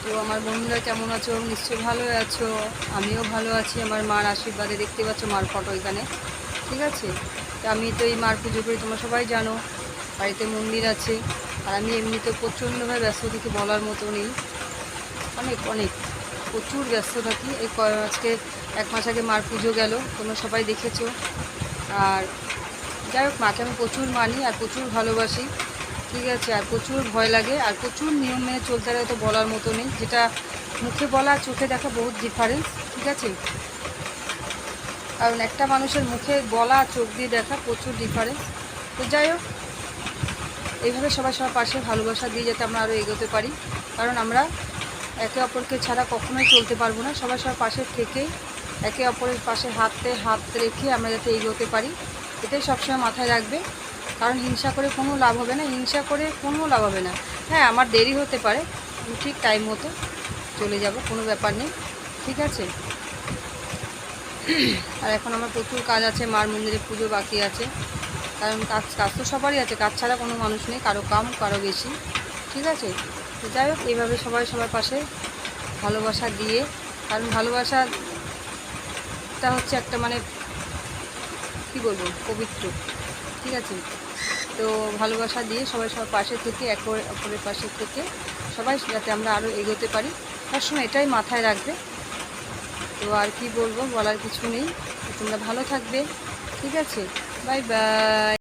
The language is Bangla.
তো আমার বন্ধুরা কেমন আছো? নিশ্চয়ই ভালো আছো। আমিও ভালো আছি আমার মার আশীর্বাদে। দেখতে পাচ্ছ মার ফটো এখানে, ঠিক আছে। তো আমি তো এই মার পুজো করি, তোমরা সবাই জানো। বাড়িতে মন্দির আছে। আর আমি এমনিতে প্রচণ্ডভাবে ব্যস্ত থাকি, বলার মতো নেই। অনেক অনেক প্রচুর ব্যস্ত থাকি। আজকে 1 মাস আগে মার পুজো গেল, তোমরা সবাই দেখেছো। আর যাই হোক, মাকে আমি প্রচুর মানি আর প্রচুর ভালোবাসি, ঠিক আছে। আর প্রচুর ভয় লাগে আর প্রচুর নিয়ম মেনে চলতে লাগে, তো বলার মতো নেই। যেটা মুখে বলা চোখে দেখা বহুত ডিফারেন্স, ঠিক আছে। কারণ একটা মানুষের মুখে বলা চোখ দিয়ে দেখা প্রচুর ডিফারেন্স। তো যাই হোক, এইভাবে সবাই সবার পাশে ভালোবাসা দিয়ে যাতে আমরা আরও এগোতে পারি। কারণ আমরা একে অপরকে ছাড়া কখনোই চলতে পারবো না। সবাই সবার পাশে থেকেই একে অপরের পাশে হাতে হাত রেখে আমরা যাতে এগোতে পারি, এটাই সবসময় মাথায় রাখবে। কারণ হিংসা করে কোনো লাভ হবে না, হিংসা করে কোনো লাভ হবে না। হ্যাঁ, আমার দেরি হতে পারে, আমি ঠিক টাইম মতো চলে যাব, কোনো ব্যাপার নেই, ঠিক আছে। আর এখন আমার প্রচুর কাজ আছে, মার মন্দিরে পুজো বাকি আছে। কারণ কাজ কাজ তো সবারই আছে, কাজ ছাড়া কোনো মানুষ নেই, কারো কম কারো বেশি, ঠিক আছে। তো যাই হোক, এইভাবে সবাই সবার পাশে ভালোবাসা দিয়ে, কারণ ভালোবাসাটা হচ্ছে একটা মানে কী বলবো, পবিত্র, ঠিক আছে। তো ভালোবাসা দিয়ে সবাই সবার পাশে থেকে একে অপরের পাশে থেকে সবাই যাতে আমরা আরও এগোতে পারি, সবসময় এটাই মাথায় রাখবে। তো আর কি বলবো, বলার কিছু নেই। তোমরা ভালো থাকবে, ঠিক আছে। Bye bye.